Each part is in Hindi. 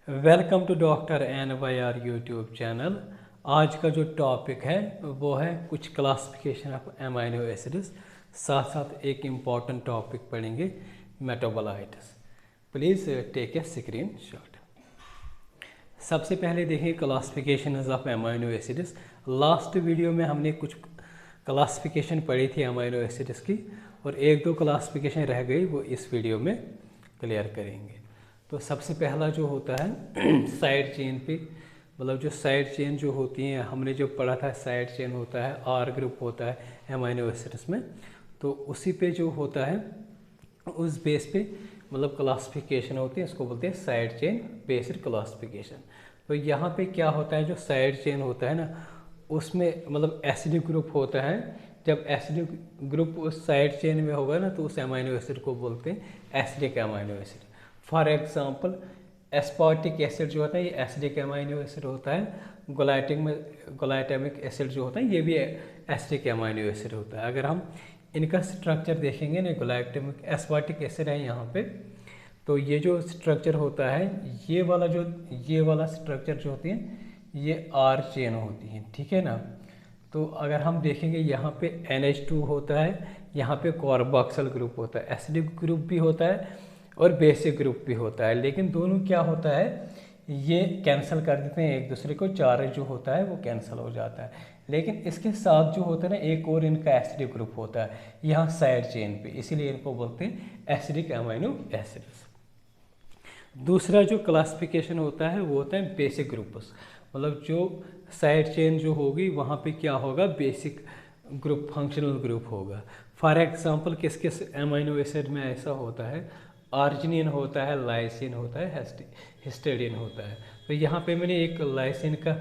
Welcome to doctor N Y R YouTube channel. आज का जो टॉपिक है वो है कुछ क्लासिफिकेशन ऑफ अमीनो एसिड्स, साथ साथ एक इम्पॉर्टेंट टॉपिक पढ़ेंगे metabolites. Please take a screen shot. सबसे पहले देखें classification of amino acids. Last video में हमने कुछ क्लासिफिकेशन पढ़ी थी अमीनो एसिड्स की, और एक दो क्लासिफिकेशन रह गई, वो इस वीडियो में क्लियर करेंगे। तो सबसे पहला जो होता है साइड चेन पे, मतलब जो साइड चेन जो होती हैं, हमने जो पढ़ा था साइड चेन होता है, आर ग्रुप होता है अमीनो एसिड्स में, तो उसी पे जो होता है उस बेस पे मतलब क्लासिफिकेशन होती है, इसको बोलते हैं साइड चेन बेस्ड क्लासिफिकेशन। तो यहाँ पे क्या होता है, जो साइड चेन होता है ना, उसमें मतलब एसिडिक ग्रुप होता है। जब एसिडिक ग्रुप उस साइड चेन में होगा ना, तो उस अमीनो एसिड को बोलते हैं acidic amino acid. For example aspartic acid जो होता है, ये एसिडिक अमीनो एसिड होता है। ग्लाइटेमिक एसिड जो होता है, ये भी एसिडिक अमीनो एसिड होता है। अगर हम इनका स्ट्रक्चर देखेंगे ना, ग्लाइटेमिक एस्पार्टिक एसिड है यहाँ पे, तो ये जो स्ट्रक्चर होता है, ये वाला स्ट्रक्चर जो होती है, ये आर चेन होती है, ठीक है ना। तो अगर हम देखेंगे यहाँ पे NH2 होता है, यहाँ पे कार्बोक्सिल ग्रुप होता है, एसिडिक ग्रुप भी होता है और बेसिक ग्रुप भी होता है। लेकिन दोनों क्या होता है, ये कैंसिल कर देते हैं एक दूसरे को, चार्ज जो होता है वो कैंसिल हो जाता है। लेकिन इसके साथ जो होता है ना, एक और इनका एसिडिक ग्रुप होता है यहाँ साइड चेन पे, इसीलिए इनको बोलते हैं एसिडिक अमीनो एसिड्स। दूसरा जो क्लासिफिकेशन होता है वो होता है बेसिक ग्रुप्स, मतलब जो साइड चेन जो होगी वहाँ पे क्या होगा, बेसिक ग्रुप, फंक्शनल ग्रुप होगा। फॉर एग्जांपल किस किस अमीनो एसिड में ऐसा होता है, आर्जिनिन होता है, लाइसिन होता है, हिस्टिडीन होता है। तो यहाँ पे मैंने एक लाइसिन का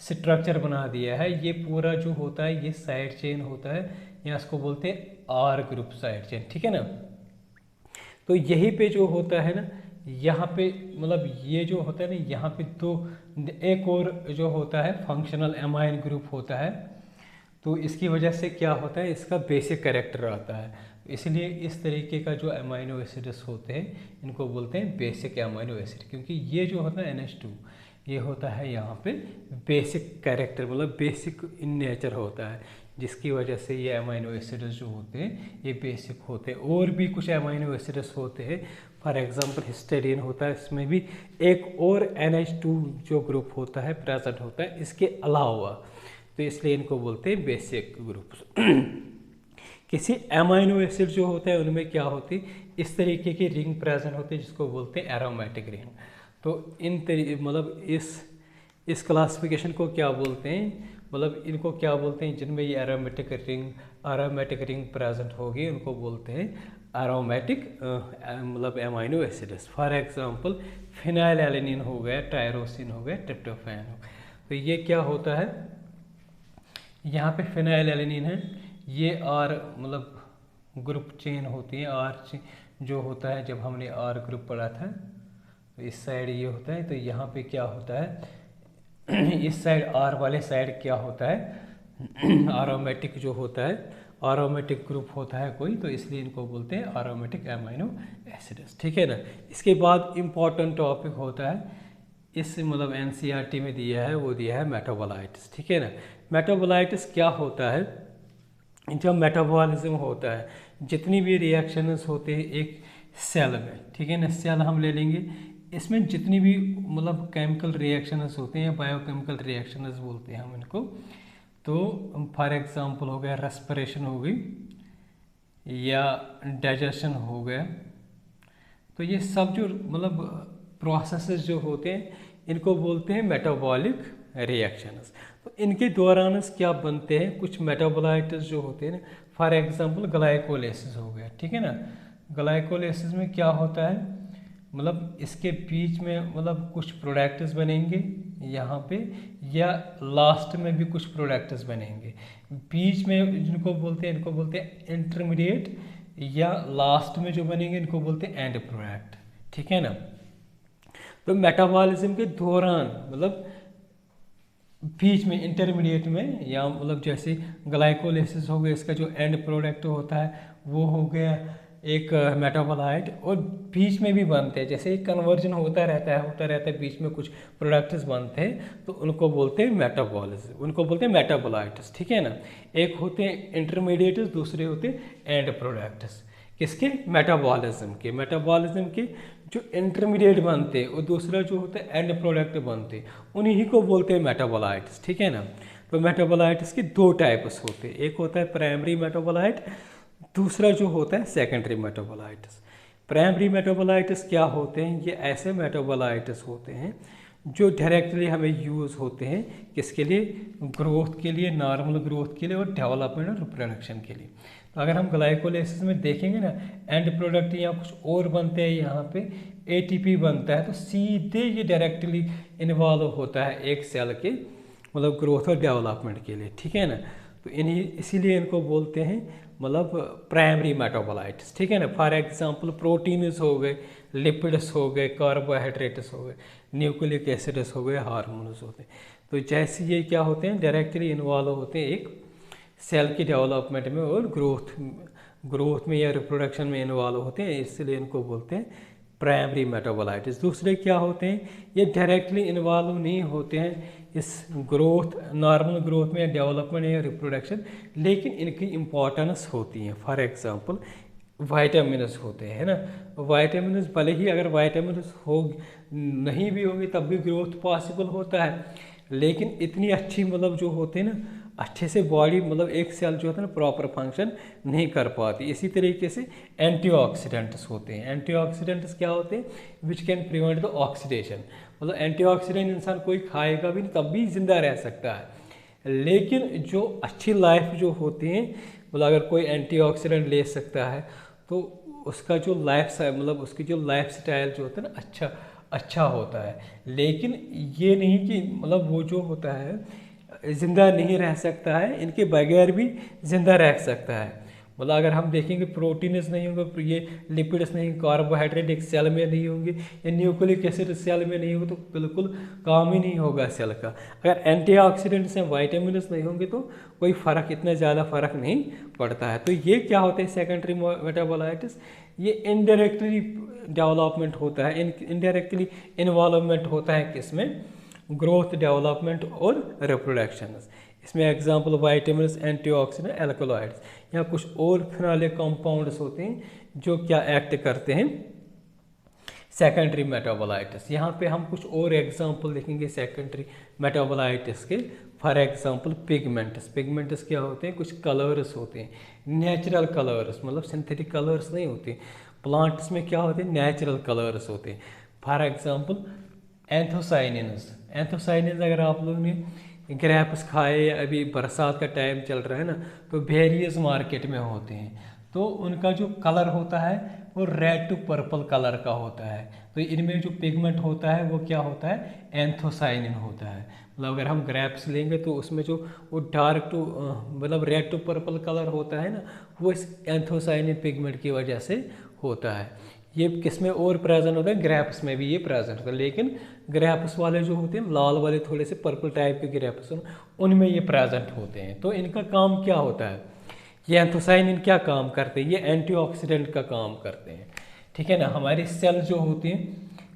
स्ट्रक्चर बना दिया है। ये पूरा जो होता है ये साइड चेन होता है, यहाँ इसको बोलते हैं आर ग्रुप साइड चेन, ठीक है ना। तो यही पे जो होता है ना, यहाँ पे मतलब ये जो होता है ना, यहाँ पे दो एक और जो होता है फंक्शनल अमाइन ग्रुप होता है। तो इसकी वजह से क्या होता है, इसका बेसिक कैरेक्टर आता है। इसलिए इस तरीके का जो अमाइनो एसिड्स होते हैं, इनको बोलते हैं बेसिक अमाइनो एसिड, क्योंकि ये जो होता है NH2, ये होता है यहाँ पे बेसिक कैरेक्टर, मतलब बेसिक इन नेचर होता है, जिसकी वजह से ये अमाइनो एसिड्स जो होते हैं ये बेसिक होते हैं। और भी कुछ अमाइनो एसिड्स होते हैं, फॉर एग्जांपल हिस्टेडीन होता है, इसमें भी एक और NH2 जो ग्रुप होता है प्रेजेंट होता है इसके अलावा, तो इसलिए इनको बोलते हैं बेसिक ग्रुप्स। किसी अमाइनो एसिड जो होता है उनमें क्या होती है, इस तरीके की रिंग प्रेजेंट होती है, जिसको बोलते हैं एरोमेटिक रिंग। तो मतलब इस क्लासिफिकेशन को क्या बोलते हैं, मतलब इनको क्या बोलते हैं, जिनमें ये एरोमेटिक रिंग प्रेजेंट होगी, उनको बोलते हैं एरोमेटिक मतलब amino acids. For example phenylalanine हो गया, टायरोसिन हो गया, ट्रिप्टोफैन हो गया। तो ये क्या होता है, यहाँ पे फिनाइलएलेनिन है, ये आर मतलब ग्रुप चेन होती है, आर जो होता है, जब हमने आर ग्रुप पढ़ा था तो इस साइड ये होता है। तो यहाँ पे क्या होता है, इस साइड आर वाले साइड क्या होता है, आरोमेटिक जो होता है, आरोमेटिक ग्रुप होता है कोई, तो इसलिए इनको बोलते हैं आरोमेटिक अमीनो एसिड्स, ठीक है ना। इसके बाद इम्पॉर्टेंट टॉपिक होता है, इस मतलब NCERT में दिया है, वो दिया है मेटाबोलाइट्स, ठीक है ना। मेटाबोलाइट्स क्या होता है, जब मेटाबॉलिज्म होता है, जितनी भी रिएक्शंस होते हैं एक सेल में, ठीक है ना, सेल हम ले लेंगे, इसमें जितनी भी मतलब केमिकल रिएक्शंस होते हैं, बायोकेमिकल रिएक्शंस बोलते हैं हम इनको। तो फॉर एग्जांपल हो गया रेस्पिरेशन हो गई, या डाइजेशन हो गया, तो ये सब जो मतलब प्रोसेसेस जो होते हैं, इनको बोलते हैं मेटाबॉलिक रिएक्शंस। तो इनके दौरान क्या बनते हैं, कुछ मेटाबोलाइट्स जो होते हैं ना, फॉर एग्जांपल ग्लाइकोलाइसिस हो गया, ठीक है ना। ग्लाइकोलाइसिस में क्या होता है, मतलब इसके बीच में मतलब कुछ प्रोडक्ट्स बनेंगे यहाँ पे, या लास्ट में भी कुछ प्रोडक्ट्स बनेंगे। बीच में जिनको बोलते हैं, इनको बोलते हैं इंटरमीडिएट, या लास्ट में जो बनेंगे इनको बोलते हैं एंड प्रोडक्ट, ठीक है ना। तो मेटाबॉलिज्म के दौरान मतलब बीच में इंटरमीडिएट में, या मतलब जैसे ग्लाइकोलाइसिस हो गया, इसका जो एंड प्रोडक्ट होता है वो हो गया एक मेटाबोलाइट, और बीच में भी बनते हैं, जैसे कन्वर्जन होता रहता है, बीच में कुछ प्रोडक्ट्स बनते हैं तो उनको बोलते हैं मेटाबॉलिज्म, उनको बोलते हैं मेटाबोलाइट्स, ठीक है ना। एक होते हैं इंटरमीडिएट्स, दूसरे होते हैं एंड प्रोडक्ट्स। किसके? मेटाबॉलिज्म के जो इंटरमीडिएट बनते हैं, और दूसरा जो होता है एंड प्रोडक्ट बनते हैं, उन्हीं को बोलते हैं मेटाबोलाइट्स, ठीक है ना। तो मेटाबोलाइट्स के दो टाइप्स होते हैं, एक होता है प्राइमरी मेटाबोलाइट, दूसरा जो होता है सेकेंडरी मेटाबोलाइट्स। प्राइमरी मेटाबोलाइट्स क्या होते हैं? ये ऐसे मेटाबोलाइट्स होते हैं जो डायरेक्टली हमें यूज़ होते हैं, किसके लिए? ग्रोथ के लिए, नॉर्मल ग्रोथ के लिए, और डेवलपमेंट और रिप्रोडक्शन के लिए। तो अगर हम ग्लाइकोलाइसिस में देखेंगे ना, एंड प्रोडक्ट या कुछ और बनते हैं, यहाँ पे एटीपी बनता है, तो सीधे ये डायरेक्टली इन्वॉल्व होता है एक सेल के मतलब ग्रोथ और डेवलपमेंट के लिए, ठीक है ना। तो इन्हीं इसीलिए इनको बोलते हैं मतलब प्राइमरी मेटाबोलाइट्स, ठीक है ना। फॉर एग्जांपल प्रोटीन्स हो गए, लिपिड्स हो गए, कार्बोहाइड्रेट्स हो गए, न्यूक्लिक एसिड्स हो गए, हार्मोन्स होते हैं। तो जैसे ये क्या होते हैं, डायरेक्टली इन्वॉल्व होते हैं एक सेल की डेवलपमेंट में और ग्रोथ में या रिप्रोडक्शन में इन्वॉल्व होते हैं, इसलिए इनको बोलते हैं प्राइमरी मेटाबोलाइट्स। दूसरे क्या होते हैं, ये डायरेक्टली इन्वॉल्व नहीं होते हैं इस ग्रोथ, नॉर्मल ग्रोथ में या डेवलपमेंट या रिप्रोडक्शन, लेकिन इनकी इम्पोर्टेंस होती है। फॉर एग्जांपल वाइटामिन्स होते हैं, है ना। वाइटामिन्स भले ही अगर वाइटामिन्स हो नहीं भी होंगे तब भी ग्रोथ पॉसिबल होता है, लेकिन इतनी अच्छी मतलब जो होते हैं ना, अच्छे से बॉडी मतलब एक सेल जो होता है ना प्रॉपर फंक्शन नहीं कर पाती। इसी तरीके से एंटीऑक्सीडेंट्स होते हैं। एंटीऑक्सीडेंट्स क्या होते हैं? Which can prevent the oxidation. मतलब एंटीऑक्सीडेंट इंसान कोई खाएगा भी नहीं तब भी जिंदा रह सकता है, लेकिन जो अच्छी लाइफ जो होती है, मतलब अगर कोई एंटीऑक्सीडेंट ले सकता है तो उसका जो लाइफ मतलब उसकी जो लाइफ स्टाइल जो होता है ना अच्छा होता है। लेकिन ये नहीं कि मतलब वो जो होता है ज़िंदा नहीं रह सकता है, इनके बगैर भी ज़िंदा रह सकता है। मतलब अगर हम देखेंगे प्रोटीन्स नहीं होंगे, ये लिपिड्स नहीं, कार्बोहाइड्रेट एक सेल में नहीं होंगे, या न्यूक्लिक एसिड सेल में नहीं होंगे तो बिल्कुल काम ही नहीं होगा सेल का। अगर एंटीऑक्सीडेंट्स हैं, वाइटामिन्स नहीं होंगे तो कोई फ़र्क, इतना ज़्यादा फ़र्क नहीं पड़ता है। तो ये क्या होते हैं सेकेंडरी मेटाबोलाइट्स? ये इनडायरेक्टली डेवलपमेंट होता है, इनडायरेक्टली इन्वॉल्वमेंट होता है किसमें? ग्रोथ, डेवलपमेंट और रिप्रोडक्शन। इसमें एग्जांपल वाइटामिन्स, एंटीऑक्सीडेंट, एल्कलॉइड्स या कुछ और फिनाले कंपाउंड्स होते हैं जो क्या एक्ट करते हैं? Secondary metabolites. यहाँ पे हम कुछ और एग्जांपल देखेंगे सेकेंडरी मेटाबोलाइट्स के। For example pigments. पिगमेंट्स क्या होते हैं? कुछ कलर्स होते हैं, नेचुरल कलर्स, मतलब सिंथेटिक कलर्स नहीं होते। प्लांट्स में क्या होते हैं? नेचुरल कलर्स होते हैं। For example anthocyanins. एंथोसाइनिन्स अगर आप लोगों ने ग्रेप्स खाए, अभी बरसात का टाइम चल रहा है ना, तो वेरियस मार्केट में होते हैं, तो उनका जो कलर होता है वो रेड टू पर्पल कलर का होता है। तो इनमें जो पिगमेंट होता है वो क्या होता है? एंथोसाइनिन होता है। मतलब अगर हम ग्रेप्स लेंगे तो उसमें जो वो डार्क टू मतलब रेड टू पर्पल कलर होता है ना, वो इस एंथोसाइनिन पिगमेंट की वजह से होता है। ये किसमें और प्रेजेंट होता है? ग्रेप्स में भी ये प्रेजेंट होता है, लेकिन ग्रेप्स वाले जो होते हैं लाल वाले, थोड़े से पर्पल टाइप के ग्रेप्स, उनमें ये प्रेजेंट होते हैं। तो इनका काम क्या होता है? ये एंथोसाइनिन क्या काम करते हैं? ये एंटीऑक्सीडेंट का काम करते हैं, ठीक है ना। हमारी सेल जो होती है,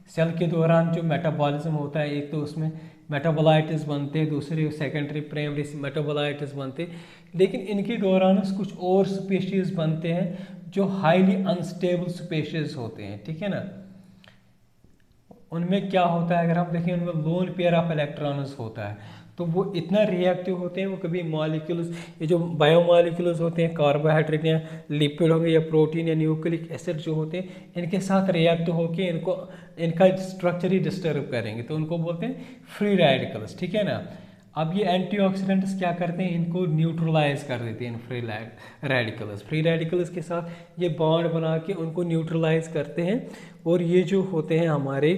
सेल के दौरान जो मेटाबॉलिज्म होता है, एक तो उसमें मेटाबोलाइट्स बनते हैं, दूसरे सेकेंडरी प्राइमरी मेटाबोलाइट्स बनते हैं, लेकिन इनके दौरान कुछ और स्पीशीज़ बनते हैं जो हाईली अनस्टेबल स्पीशीज़ होते हैं, ठीक है ना। उनमें क्या होता है, अगर हम देखें उनमें लोन पेयर ऑफ इलेक्ट्रॉन्स होता है, तो वो इतना रिएक्टिव होते हैं, वो कभी मॉलिक्यूल्स, ये जो बायोमॉलिक्यूल्स होते हैं, कार्बोहाइड्रेट या लिपिड होंगे या प्रोटीन या न्यूक्लिक एसिड जो होते हैं, इनके साथ रिएक्ट होकर इनका स्ट्रक्चर ही डिस्टर्ब करेंगे, तो उनको बोलते हैं फ्री रेडिकल्स, ठीक है ना। अब ये एंटीऑक्सीडेंट्स क्या करते हैं? इनको न्यूट्रलाइज कर देते हैं in free radicals. Free radicals के साथ ये बॉन्ड बना के उनको न्यूट्रलाइज करते हैं, और ये जो होते हैं हमारे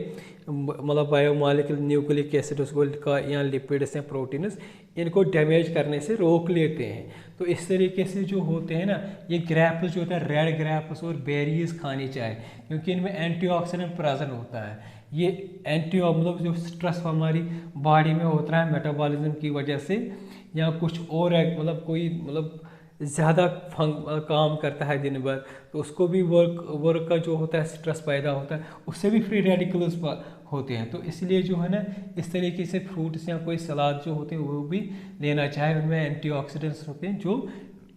मतलब बायोमॉलिक्यूल, न्यूक्लिक एसिड्स का या लिपिड्स हैं, प्रोटीन्स, इनको डैमेज करने से रोक लेते हैं। तो इस तरीके से जो होते हैं ना, ये ग्रेप्स जो होता है, रेड ग्रेप्स और बेरीज खानी चाहिए, क्योंकि इनमें एंटीऑक्सीडेंट प्रेजेंट होता है। ये मतलब जो स्ट्रेस हमारी बॉडी में होता है मेटाबॉलिज्म की वजह से, या कुछ और मतलब कोई मतलब ज़्यादा काम करता है दिन भर, तो उसको भी वर्क का जो होता है स्ट्रेस पैदा होता है, उससे भी फ्री रेडिकल्स होते हैं। तो इसलिए जो है ना, इस तरीके से फ्रूट्स या कोई सलाद जो होते हैं वो भी लेना चाहिए। उनमें एंटीऑक्सीडेंट्स होते हैं जो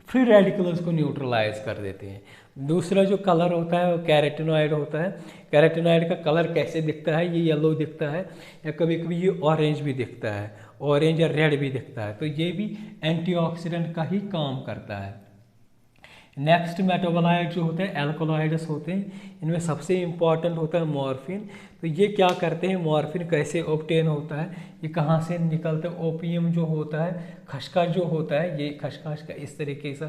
फ्री रेडिकल्स को न्यूट्रलाइज कर देते हैं। दूसरा जो कलर होता है वो कैरोटीनॉइड होता है। कैरोटीनॉइड का कलर कैसे दिखता है, ये येलो दिखता है या कभी कभी ये ऑरेंज भी दिखता है, ऑरेंज या रेड भी दिखता है, तो ये भी एंटीऑक्सीडेंट का ही काम करता है। नेक्स्ट मेटाबोलाइट जो होते हैं एल्कोलॉइड्स होते हैं, इनमें सबसे इम्पॉर्टेंट होता है मॉर्फिन। तो ये क्या करते हैं, मॉर्फिन कैसे ऑब्टेन होता है, ये कहाँ से निकलता है, ओपीएम जो होता है, खसखस जो होता है, ये खसखस का इस तरीके से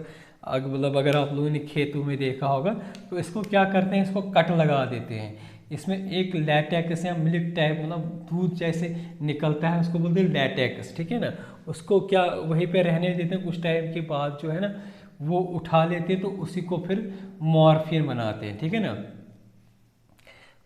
मतलब अगर आप लोगों ने खेतों में देखा होगा तो इसको क्या करते हैं, इसको कट लगा देते हैं। इसमें एक लैटेक्स या मिल्क टाइप मतलब दूध जैसे निकलता है, उसको बोलते हैं लैटेक्स, ठीक है ना। उसको क्या वहीं पे रहने देते हैं, कुछ टाइम के बाद जो है ना वो उठा लेते हैं, तो उसी को फिर मॉर्फिन बनाते हैं, ठीक है ना।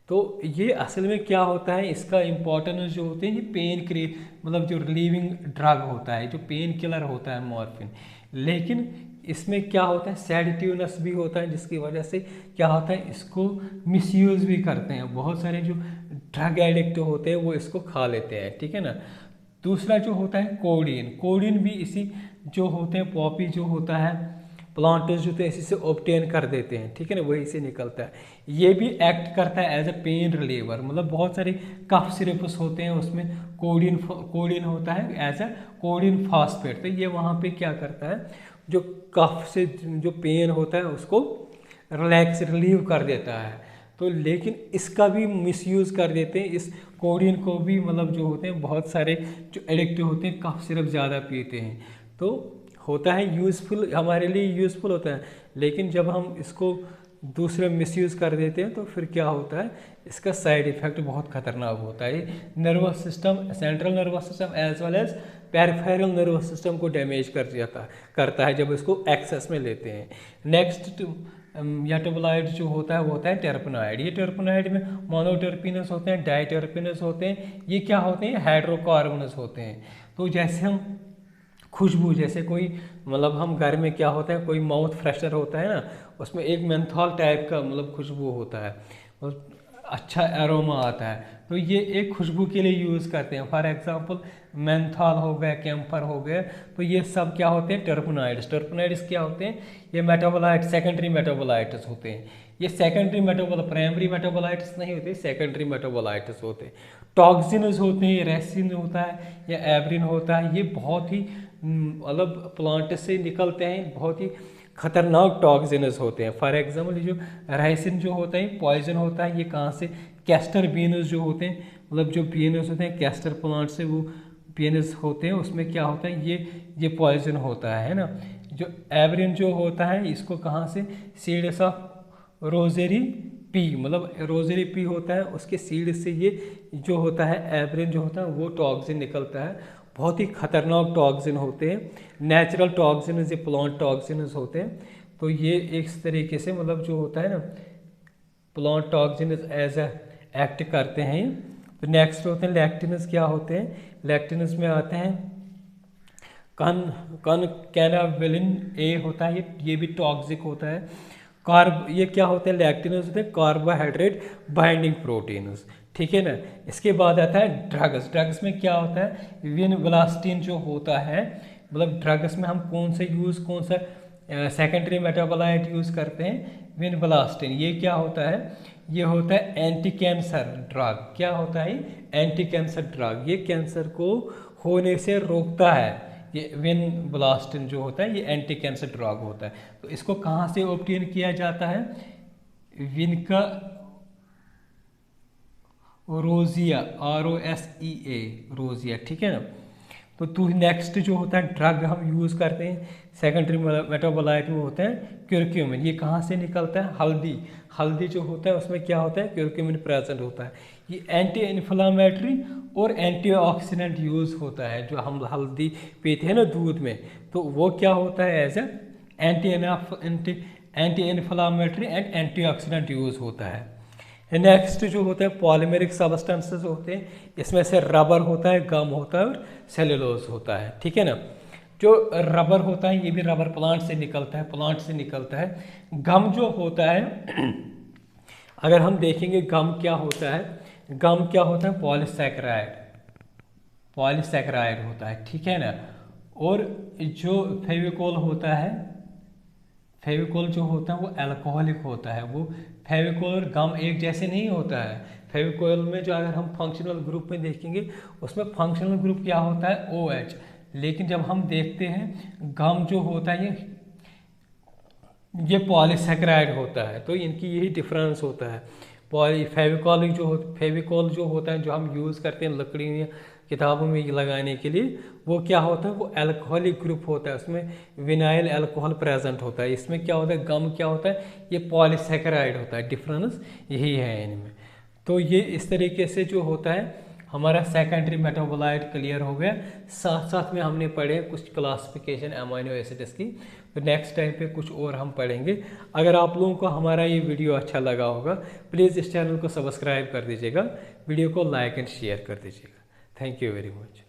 तो ये असल में क्या होता है, इसका इम्पोर्टेंस जो होते हैं, ये पेन मतलब जो रिलीविंग ड्रग होता है, जो पेन किलर होता है मॉर्फिन। लेकिन इसमें क्या होता है, सेडेटिवनेस भी होता है, जिसकी वजह से क्या होता है, इसको मिसयूज़ भी करते हैं। बहुत सारे जो ड्रग एडिक्ट होते हैं वो इसको खा लेते हैं, ठीक है ना। दूसरा जो होता है कोडीन, कोडीन भी इसी जो होते हैं, पॉपी जो होता है, प्लांट्स जो होते हैं इसी से ऑब्टेन कर देते हैं, ठीक है ना, वही से निकलता है। ये भी एक्ट करता है एज ए पेन रिलीवर, मतलब बहुत सारे कफ सिरप्स होते हैं, उसमें कोडीन होता है एज ए कोडीन फॉस्फेट। तो ये वहाँ पे क्या करता है, जो कफ से जो पेन होता है उसको रिलैक्स रिलीव कर देता है। तो लेकिन इसका भी मिसयूज़ कर देते हैं, इस कोडीन को भी, मतलब जो होते हैं बहुत सारे जो एडिक्ट होते हैं कफ सिरप ज़्यादा पीते हैं, तो होता है यूज़फुल, हमारे लिए यूज़फुल होता है, लेकिन जब हम इसको दूसरे मिसयूज़ कर देते हैं तो फिर क्या होता है, इसका साइड इफ़ेक्ट बहुत खतरनाक होता है। Nervous system, central nervous system as well as peripheral nervous system को डैमेज करता है जब इसको एक्सेस में लेते हैं। नेक्स्ट मेटाबोलाइट जो होता है वो होता है टर्पेनॉइड। ये टर्पेनॉइड में मोनोटर्पिनस होते हैं, डाइटर्पिनस होते हैं। ये क्या होते हैं, हाइड्रोकार्बनस होते हैं। तो जैसे हम खुशबू, जैसे कोई मतलब हम घर में क्या होता है, कोई माउथ फ्रेशनर होता है ना, उसमें एक मेंथॉल टाइप का मतलब खुशबू होता है, अच्छा एरोमा आता है, तो ये एक खुशबू के लिए यूज़ करते हैं। फॉर एग्जांपल मेंथॉल हो गया, कैम्फर हो गया, तो ये सब क्या होते हैं, टर्पेनॉइड्स। टर्पेनॉइड्स क्या होते हैं, ये मेटाबोलाइट, सेकेंडरी मेटाबोलाइट्स होते हैं। ये सेकेंडरी प्राइमरी मेटाबोलाइट्स नहीं होते, सेकेंडरी मेटाबोलाइट्स होते हैं। टॉक्सिन्स होते हैं, रेसिन होता है या एब्रिन होता है, ये बहुत ही मतलब प्लांट से निकलते हैं, बहुत ही खतरनाक टॉक्सिन्स होते हैं। फॉर एग्जांपल ये जो राइसिन जो होता है पॉइजन होता है, ये कहाँ से, कैस्टर बीन्स जो होते हैं, मतलब जो बीन्स होते हैं कैस्टर प्लांट से वो बीन्स होते हैं, उसमें क्या होता है, ये पॉइजन होता है ना। जो एवरिन जो होता है इसको कहाँ से, सीड्स ऑफ रोजेरी पी, मतलब रोजेरी पी होता है, उसके सीड से ये जो होता है एवरिन जो होता है वो टॉक्सिन निकलता है। बहुत ही खतरनाक टॉक्सिन होते हैं, नेचुरल टॉक्सिन, ये प्लांट टॉक्सिन होते हैं। तो ये एक तरीके से मतलब जो होता है ना, प्लांट टॉक्सिन एज एक्ट करते हैं। तो नेक्स्ट होते हैं लैक्टिनस। क्या होते हैं, लैक्टिनस में आते हैं कैनाबिलिन ए होता है, ये भी टॉक्सिक होता है। ये क्या होते हैं, लैक्टिनस होते हैं कार्बोहाइड्रेट बाइंडिंग प्रोटीन्स, ठीक है ना। इसके बाद आता है ड्रग्स। ड्रग्स में क्या होता है, विनब्लास्टिन जो होता है, मतलब ड्रग्स में हम कौन सा सेकेंडरी मेटाबोलाइट यूज़ करते हैं, विनब्लास्टिन। ये क्या होता है, ये होता है एंटी कैंसर ड्रग। क्या होता है, एंटी कैंसर ड्रग, ये कैंसर को होने से रोकता है। ये विनब्लास्टिन जो होता है ये एंटी कैंसर ड्रग होता है। तो इसको कहाँ से ऑब्टेन किया जाता है, विनका रोजिया, ROSEA, रोजिया, ठीक है ना। तो नेक्स्ट जो होता है ड्रग हम यूज़ करते हैं सेकेंडरी मेटाबोलाइट में होते हैं क्यूरक्यूमिन। ये कहाँ से निकलता है, हल्दी जो होता है उसमें क्या होता है, क्यूरक्यूमिन प्रेजेंट होता है। ये एंटी इन्फ्लामेटरी और एंटीऑक्सीडेंट यूज़ होता है। जो हम हल्दी पीते हैं ना दूध में, तो वो क्या होता है, as anti inflammatory and antioxidant use होता है। नेक्स्ट जो होता है पॉलीमेरिक सब्सटेंसेस होते हैं, इसमें से रबर होता है, गम होता है और सेलुलोज होता है, ठीक है ना। जो रबर होता है ये भी रबर प्लांट से निकलता है। गम जो होता है अगर हम देखेंगे गम क्या होता है, पॉलीसैकेराइड होता है, ठीक है ना। और जो फेविकोल होता है, फेविकोल जो होता है वो अल्कोहलिक होता है। वो फेविकोल और गम एक जैसे नहीं होता है। फेविकोल में जो अगर हम फंक्शनल ग्रुप में देखेंगे उसमें फंक्शनल ग्रुप क्या होता है OH, लेकिन जब हम देखते हैं गम जो होता है ये पॉलीसैकेराइड होता है। तो इनकी यही डिफरेंस होता है। फेविकोल जो होता है जो हम यूज़ करते हैं लकड़ी किताबों में लगाने के लिए, वो क्या होता है, वो अल्कोहलिक ग्रुप होता है, उसमें विनाइल अल्कोहल प्रेजेंट होता है। इसमें क्या होता है, गम क्या होता है, ये पॉलीसैकेराइड होता है। डिफरेंस यही है इनमें। तो ये इस तरीके से जो होता है हमारा सेकेंडरी मेटाबोलाइट क्लियर हो गया। साथ साथ में हमने पढ़े कुछ क्लासिफिकेशन अमीनो एसिड्स की। तो नेक्स्ट टाइम पे कुछ और हम पढ़ेंगे। अगर आप लोगों को हमारा ये वीडियो अच्छा लगा होगा प्लीज़ इस चैनल को सब्सक्राइब कर दीजिएगा, वीडियो को लाइक एंड शेयर कर दीजिएगा। Thank you very much.